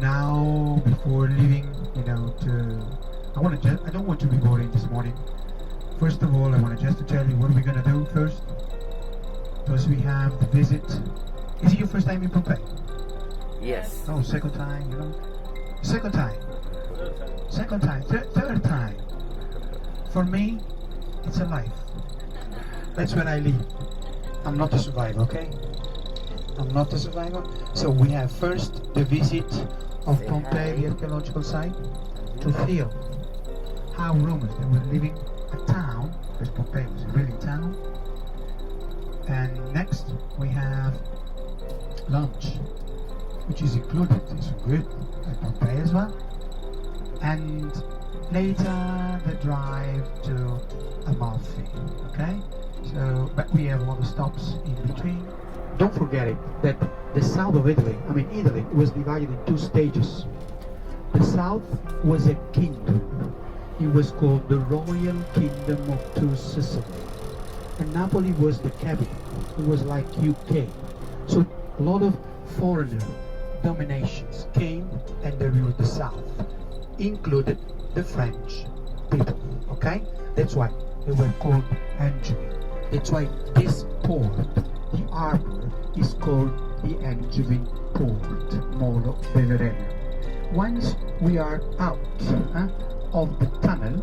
now, before leaving, I don't want to be boring this morning. First of all, I want to just to tell you what we're gonna do first. Because we have the visit. Is it your first time in Pompeii? Yes. Oh, second time, Second time. Second time. Third time. For me, it's a life. That's when I live. I'm not a survivor, okay? I'm not a survivor. So we have first the visit of Pompeii, the archaeological site, to feel how Romans, they were living a town, because Pompeii was a really town. And next we have lunch, which is included. It's good at Pompeii as well. And later the drive to Amalfi. Okay? So, but we have a lot of stops in between. Don't forget it that the south of Italy, Italy, was divided in two stages. The south was a kingdom. It was called the Royal Kingdom of Two Sicily. And Napoli was the capital. It was like UK. So a lot of foreigner dominations came and they ruled the south, included the French people. Okay? That's why they were called Angevin. That's why this port, the harbor, is called the Angevin Port, Molo Beverello. Once we are out of the tunnel,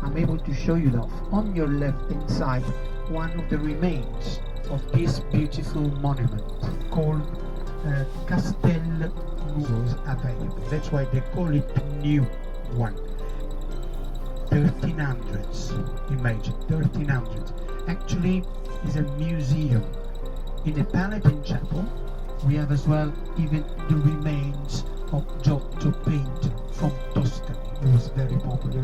I'm able to show you that on your left hand side, one of the remains of this beautiful monument called Castel Nuovo Available. That's why they call it the new one. 1300s, imagine, 1300s. Actually, is a museum. In the Palatine Chapel, we have as well even the remains of Giotto painting from Tuscany. It was very popular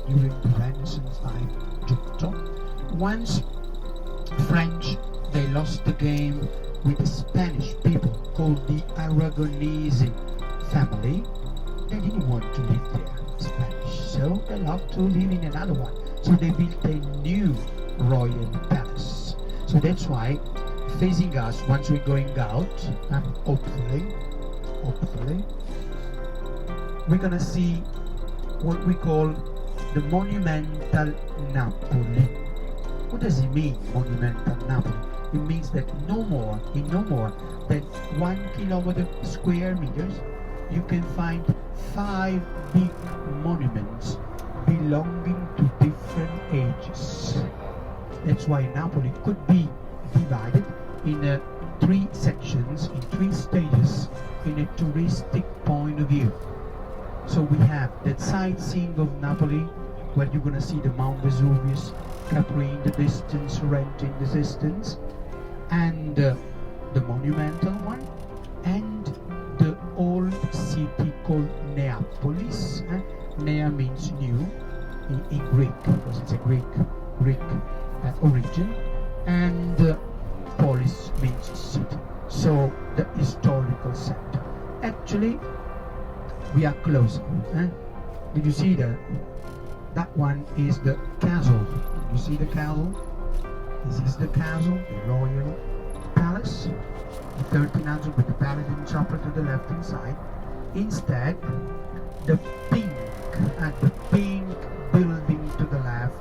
during the Renaissance time, Giotto. Once French, they lost the game with the Spanish people called the Aragonese family. They didn't want to live there, Spanish, so they loved to live in another one. So they built a new royal palace. So that's why, facing us, once we're going out, hopefully, we're gonna see what we call the Monumental Napoli. What does it mean, Monumental Napoli? It means that no more than 1 kilometer square meters, you can find 5 big monuments belonging to different ages. That's why Napoli could be divided in 3 sections, in 3 stages, in a touristic point of view. So we have that sightseeing of Napoli, where you're gonna see the Mount Vesuvius, Capri in the distance, Sorrento in the distance, and the monumental one, and the old city called Neapolis. Nea means new in Greek, because it's a Greek origin, and polis means city. So the historical center. Actually, we are close. Did you see that one is the castle? You see the castle? This is the castle, the royal palace, the 1300 with the Palatine Chapel to the left hand side. Instead, the pink building to the left,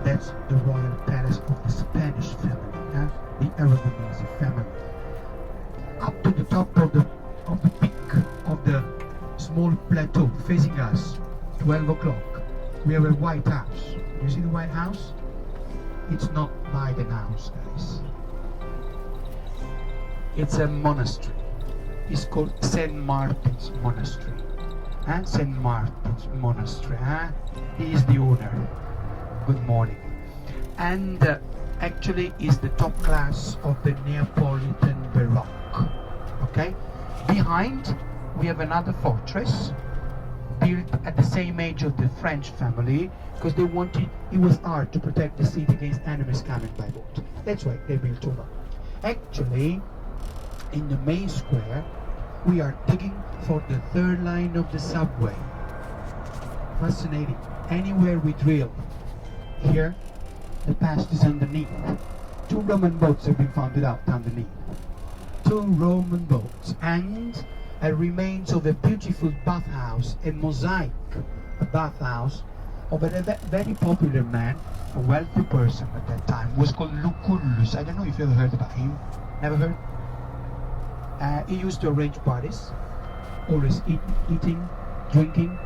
that's the royal palace of the Spanish family, the Aragonese family. Up to the top of the peak of the small plateau facing us, 12 o'clock, we have a White House. You see the White House? It's not Biden House, guys. It's a monastery. It's called St. Martin's Monastery. St. Martin's Monastery. He is the owner. Good morning. And actually is the top class of the Neapolitan Baroque. Okay? Behind, we have another fortress built at the same age of the French family, because they wanted, it was hard to protect the city against enemies coming by boat. That's why they built over. Actually, in the main square, we are digging for the third line of the subway. Fascinating. Anywhere we drill, here, the past is underneath. 2 Roman boats have been found out underneath. 2 Roman boats. And remains of a beautiful bathhouse, a mosaic bathhouse of a very popular man, a wealthy person at that time, was called Lucullus. I don't know if you ever heard about him. Never heard? He used to arrange parties, always eating, drinking.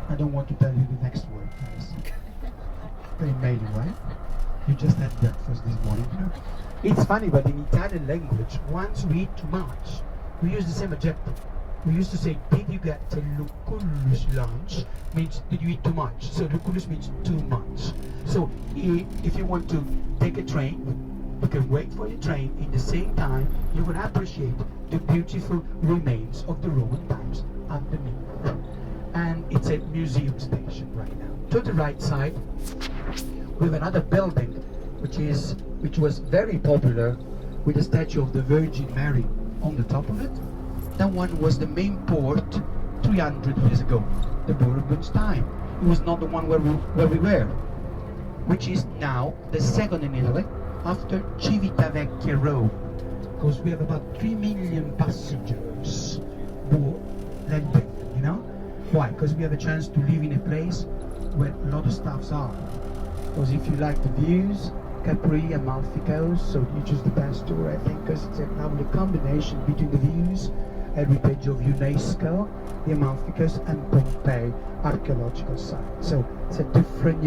I don't want to tell you the next word, guys. Very amazing, right? You just had breakfast this morning. It's funny, but in Italian language, once we eat too much, we use the same adjective. We used to say, did you get a Lucullus lunch? Means, did you eat too much? So Lucullus means too much. So if you want to take a train, you can wait for your train. In the same time, you will appreciate the beautiful remains of the Roman times underneath. And it's a museum station right now. To the right side, we have another building, which was very popular, with a statue of the Virgin Mary on the top of it. That one was the main port 300 years ago, the Bourbons' time. It was not the one where we were, which is now the second in Italy, after Civitavecchia, Rome, because we have about 3 million passengers landing, you know? Why? Because we have a chance to live in a place where a lot of stuffs are. Because if you like the views, Capri, Amalfi Coast, so you choose the best tour, I think, because it's a lovely combination between the views, heritage of UNESCO, the Amalfi Coast, and Pompeii archaeological site. So it's a different,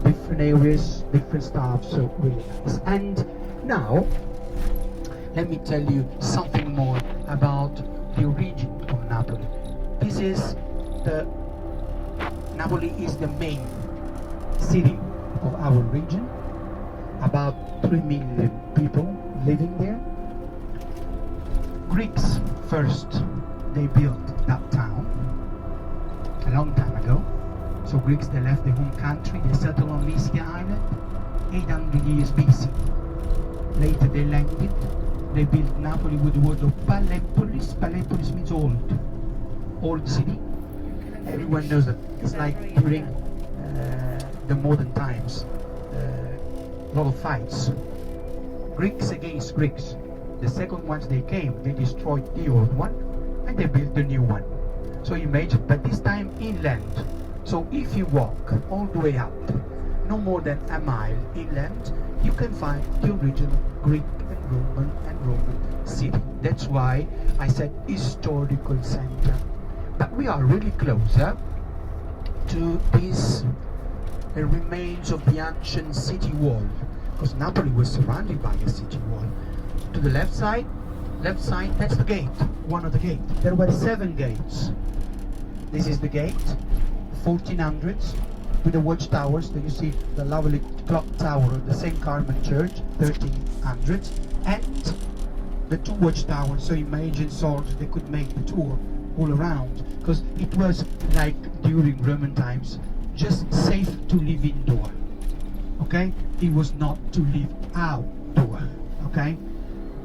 different areas, different stuff, so really nice. And now, let me tell you something more about the origin of Napoli. Napoli is the main city of our region, about 3 million people living there. Greeks first, they built that town a long time ago. So Greeks, they left their home country, they settled on Mysia Island, 800 years BC. Later they landed, they built Napoli with the word of Palepolis. Palepolis means old city. Everyone knows that. It's like during the modern times, a lot of fights. Greeks against Greeks. The second ones they came, they destroyed the old one and they built the new one. So imagine, but this time inland. So if you walk all the way up, no more than a mile inland, you can find the original Greek and Roman city. That's why I said historical center. But we are really closer to these remains of the ancient city wall, because Napoli was surrounded by a city wall. To the left side, that's the gate, one of the gates. There were 7 gates. This is the gate, 1400s, with the watchtowers. Then you see the lovely clock tower of the St. Carmen Church, 1300s, and the 2 watchtowers. So imagine soldiers, they could make the tour all around, because it was like during Roman times, just safe to live indoor. Okay, it was not to live outdoor. Okay.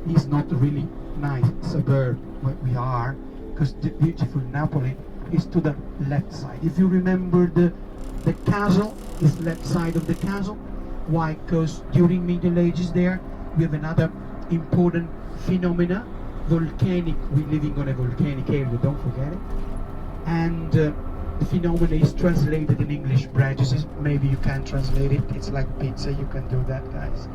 It's not really nice suburb where we are, because the beautiful Napoli is to the left side. If you remember the castle is left side of the castle. Why? Because during Middle Ages there we have another important phenomena, volcanic. We're living on a volcanic area, don't forget it. And the phenomena is translated in English branches. Maybe you can translate it. It's like pizza. You can do that, guys.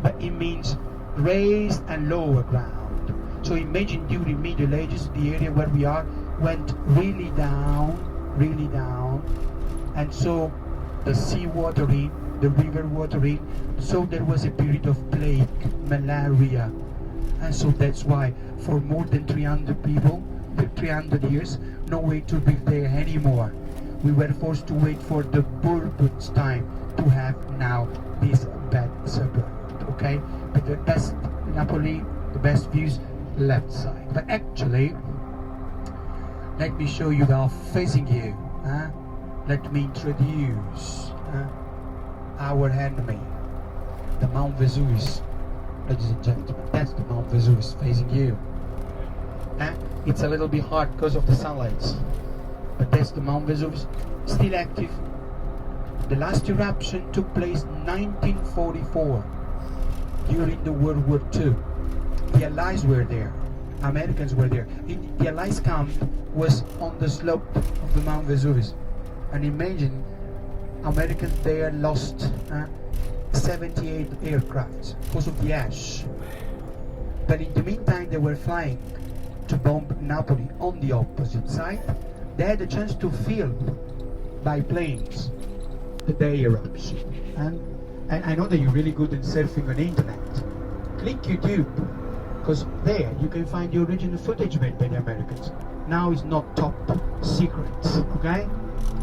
But it means raised and lower ground. So imagine during Middle Ages, the area where we are went really down, and so the sea water in, the river water in, so there was a period of plague, malaria, and so that's why for more than 300 years, no way to live there anymore. We were forced to wait for the Bourbons' time to have now this bad suburb. Okay, but the best Napoli, the best views, left side. But actually, let me show you now facing you. Let me introduce our enemy, the Mount Vesuvius. Ladies and gentlemen, that's the Mount Vesuvius facing you. It's a little bit hard because of the sunlight, but that's the Mount Vesuvius, still active. The last eruption took place 1944. During the World War II, the Allies were there. Americans were there. The Allies camp was on the slope of the Mount Vesuvius. And imagine, Americans there lost 78 aircrafts because of the ash. But in the meantime, they were flying to bomb Napoli on the opposite side. They had a chance to film by planes the day eruption. And I know that you're really good at surfing on the internet. Click YouTube, because there you can find the original footage made by the Americans. Now it's not top secret, okay?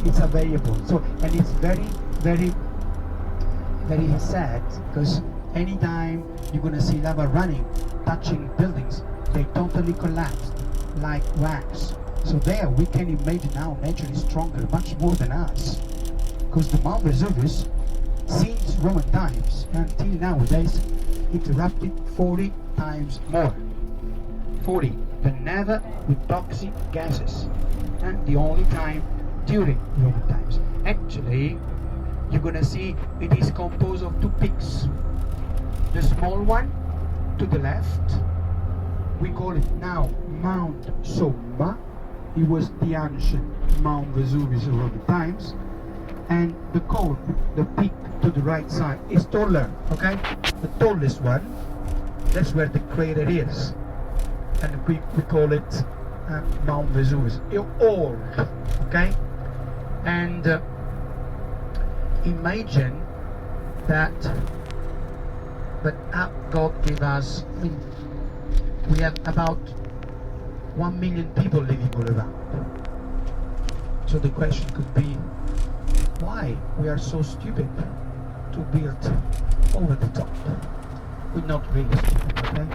It's available. So, and it's very, very, very sad, because anytime you're gonna see lava running, touching buildings, they totally collapsed like wax. So there we can imagine how nature is stronger, much more than us. Because the Mount Vesuvius, since Roman times until nowadays, it erupted 40 times more. 40, but never with toxic gases. And the only time during Roman times. Actually, you're gonna see it is composed of two peaks. The small one to the left, we call it now Mount Somma. It was the ancient Mount Vesuvius of Roman times. And the cone, the peak to the right side, is taller, okay? The tallest one, that's where the crater is. And we call it Mount Vesuvius. It's old, okay? And imagine that, but God gave us, we have about 1 million people living all around. So the question could be, why we are so stupid to build over the top? We're not really stupid, okay?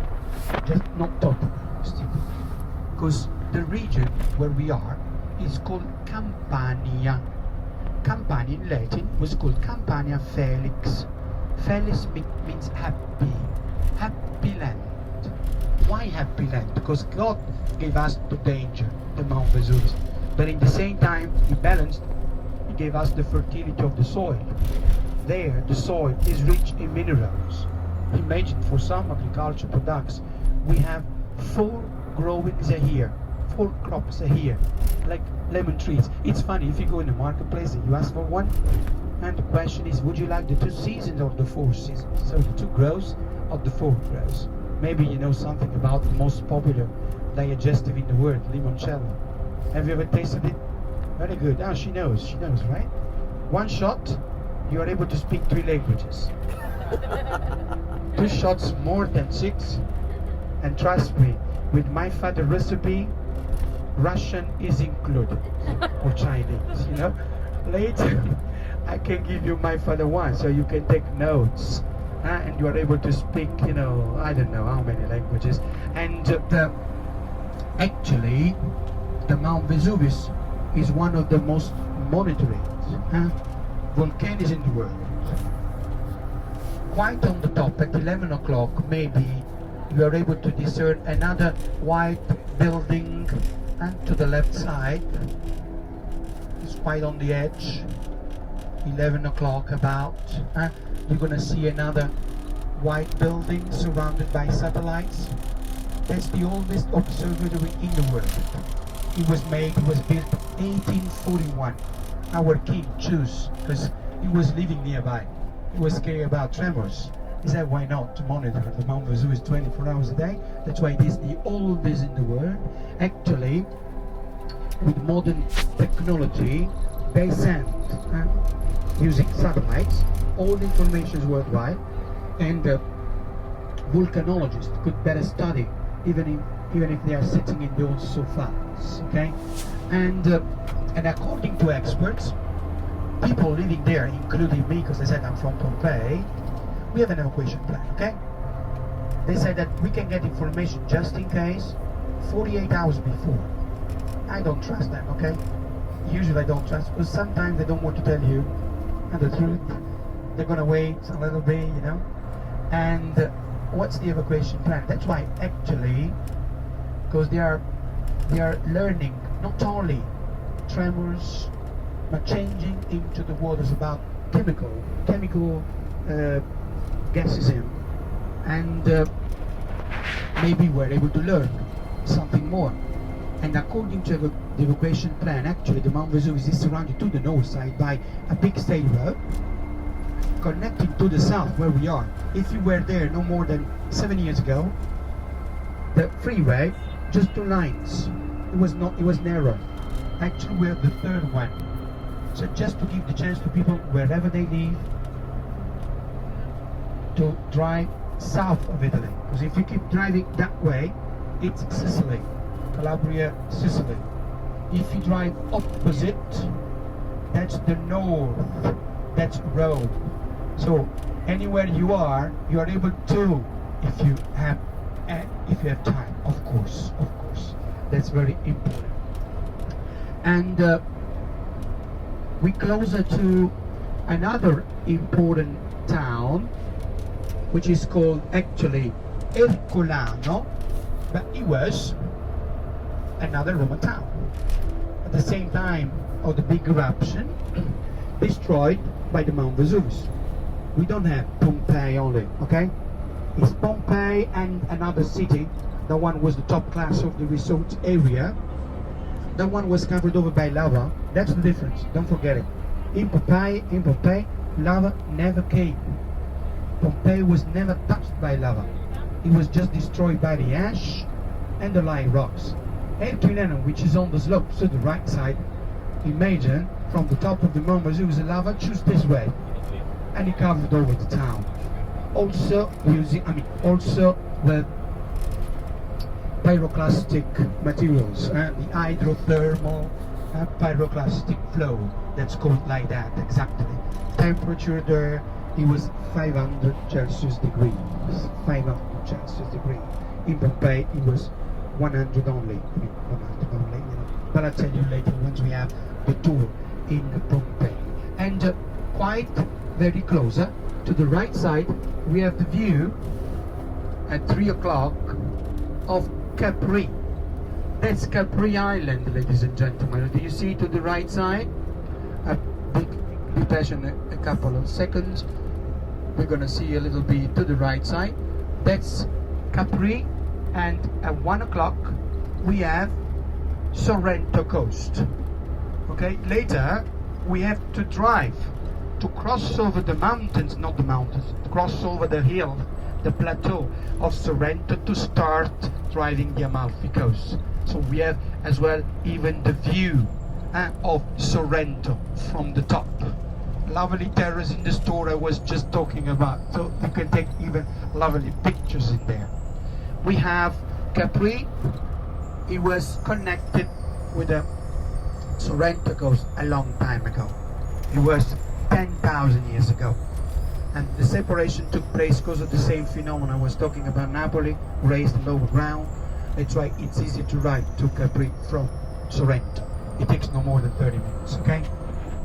Just not totally stupid. Because the region where we are is called Campania. Campania in Latin was called Campania Felix. Felix means happy, happy land. Why happy land? Because God gave us the danger, the Mount Vesuvius. But in the same time, He balanced, He gave us the fertility of the soil. There, the soil is rich in minerals. Imagine for some agriculture products, we have 4 growings a year, 4 crops a year, like lemon trees. It's funny, if you go in the marketplace and you ask for one, and the question is, would you like the 2 seasons or the 4 seasons? So the 2 grows or the 4 grows. Maybe you know something about the most popular digestive in the world, limoncello. Have you ever tasted it? Very good. Ah, she knows, right? 1 shot, you are able to speak 3 languages. 2 shots more than 6. And trust me, with my father recipe, Russian is included, or Chinese, you know. Later, I can give you my father one, so you can take notes. And you are able to speak, you know, I don't know how many languages. And actually, the Mount Vesuvius is one of the most monitored volcanoes in the world. Quite on the top, at 11 o'clock, maybe you are able to discern another white building, and to the left side, it's quite on the edge, 11 o'clock about. You're going to see another white building surrounded by satellites. That's the oldest observatory in the world. It was built 1841. Our king chose, because he was living nearby. He was scared about tremors. He said, why not to monitor the Mount Vesuvius 24 hours a day? That's why it is the oldest in the world. Actually, with modern technology, they send, using satellites, all the information worldwide, and volcanologists could better study, even if they are sitting in those sofas, okay? And according to experts, people living there, including me, because I said I'm from Pompeii, we have an evacuation plan, okay? They said that we can get information just in case 48 hours before. I don't trust them, okay? Usually I don't trust, because sometimes they don't want to tell you the truth. They're gonna wait a little bit, you know. And what's the evacuation plan? That's why actually, because they are learning not only tremors, but changing into the waters about chemical gases in, and maybe we're able to learn even more. And according to the evacuation plan, actually the Mount Vesuvius is surrounded to the north side by a big state road connecting to the south where we are. If you were there no more than 7 years ago, the freeway, just 2 lines. It was narrow. Actually we're the third one. So just to give the chance to people wherever they live to drive south of Italy. Because if you keep driving that way, it's Sicily. Calabria, Sicily. If you drive opposite, that's the north, that's road. So anywhere you are able to, if you have time, of course, that's very important. And we closer to another important town, which is called actually Ercolano, but it was another Roman town. At the same time of the big eruption, destroyed by the Mount Vesuvius. We don't have Pompeii only, okay? It's Pompeii and another city. That one was the top class of the resort area. That one was covered over by lava. That's the difference, don't forget it. In Pompeii, lava never came. Pompeii was never touched by lava. It was just destroyed by the ash and the lying rocks. Herculaneum, which is on the slopes to the right side, imagine from the top of the Mount Vesuvius, the lava choose this way, and it covered over the town. Also with pyroclastic materials, the hydrothermal pyroclastic flow. That's called like that exactly. Temperature there, it was 500 Celsius degrees. 500 Celsius degree. In Pompeii, it was 100 only. 100 only. But I'll tell you later once we have the tour in Pompeii. And quite very close to the right side, we have the view at 3 o'clock of Capri. That's Capri Island, ladies and gentlemen. Do you see to the right side? Be patient a couple of seconds. We're going to see a little bit to the right side. That's Capri, and at 1 o'clock we have Sorrento coast. Okay, later we have to drive to cross over the mountains, not the mountains, to cross over the hill, the plateau of Sorrento to start driving the Amalfi Coast. So we have as well even the view of Sorrento from the top. Lovely terrace in the store I was just talking about, so you can take even lovely pictures in there. We have Capri. It was connected with the Sorrento coast a long time ago. It was 10,000 years ago, and the separation took place because of the same phenomenon I was talking about. Napoli, raised and lower ground. That's why it's easy to ride to Capri from Sorrento. It takes no more than 30 minutes, okay?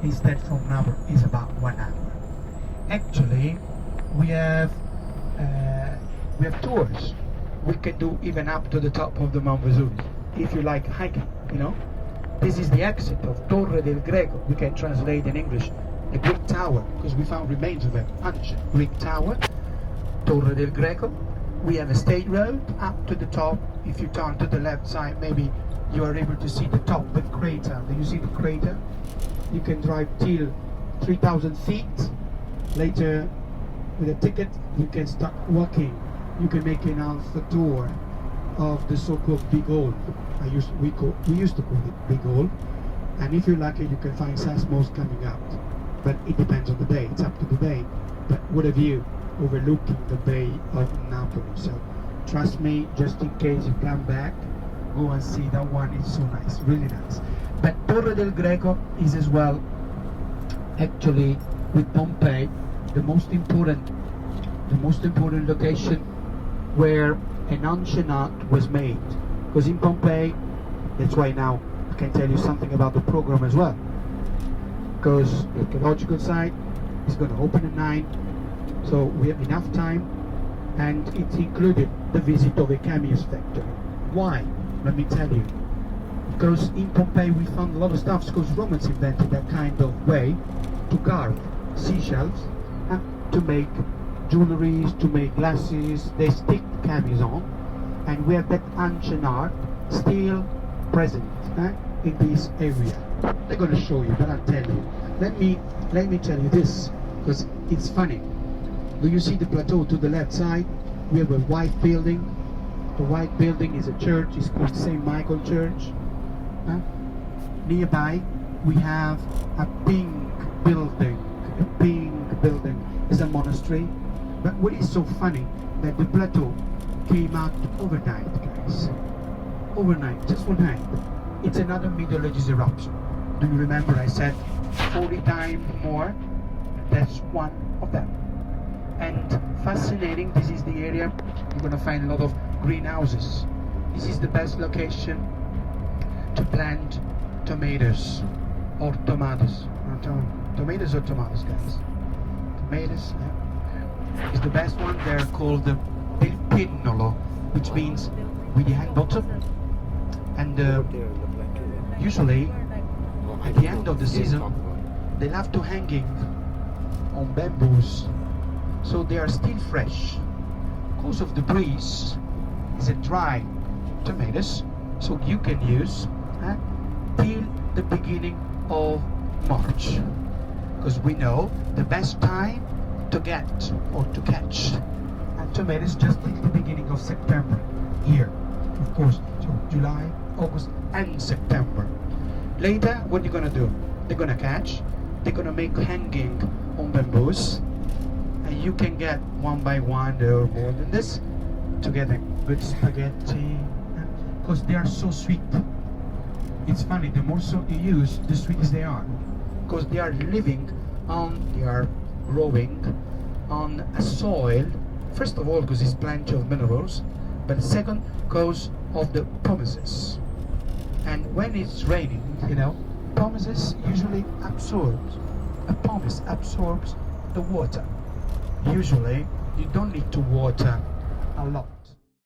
Instead from Napoli is about 1 hour. Actually, we have tours. We can do even up to the top of the Mount Vesuvius if you like hiking, you know. This is the exit of Torre del Greco. We can translate in English the Greek tower, because we found remains of an ancient Greek tower, Torre del Greco. We have a state road up to the top. If you turn to the left side, maybe you are able to see the top, the crater. Do you see the crater? You can drive till 3,000 feet. Later, with a ticket, you can start walking. You can make an alpha tour of the so-called Big Hole. We used to call it Big Hole. And if you're lucky, you can find seismos coming out. But it depends on the day. It's up to the day. But what a view overlooking the Bay of Napoli. So trust me, just in case you come back, go and see that one. It's so nice, really nice. But Torre del Greco is as well, actually, with Pompeii, the most important location where an ancient art was made. Because in Pompeii, that's why now I can tell you something about the program as well. Because the archaeological site is going to open at 9, so we have enough time, and it included the visit of a cameos factory. Why? Let me tell you. Because in Pompeii we found a lot of stuff, because Romans invented that kind of way to carve seashells and to make jewelries, to make glasses. They stick cameos on, and we have that ancient art still present in this area. They're going to show you, but I'll tell you. Let me tell you this, because it's funny. Do you see the plateau to the left side? We have a white building. The white building is a church. It's called St. Michael Church. Nearby, we have a pink building. A pink building is a monastery. But what is so funny that the plateau came out overnight, guys. Overnight, just one night. It's another Middle Ages eruption. Do you remember I said 40 times more? That's one of them. And fascinating, this is the area you're going to find a lot of greenhouses. This is the best location to plant tomatoes or tomatoes. Tomatoes or tomatoes, guys? Tomatoes, yeah. It's the best one. They're called the pinnolo, which means with the hand bottom. And usually at the end of the season they love to hanging on bamboos, so they are still fresh. Because of the breeze, it's a dry tomatoes, so you can use till the beginning of March, because we know the best time to get or to catch tomatoes just till the beginning of September here, of course. So July, August and September. Later, what you're gonna do? They're gonna catch, they're gonna make hanging on bamboos, and you can get one by one or more than this to get a good spaghetti, because they are so sweet. It's funny, the more salt you use, the sweetest they are, because they are living on, they are growing on a soil, first of all because it's plenty of minerals, but second because of the pumices. And when it's raining, you know, pumices usually absorbs, a pumice absorbs the water. Usually you don't need to water a lot.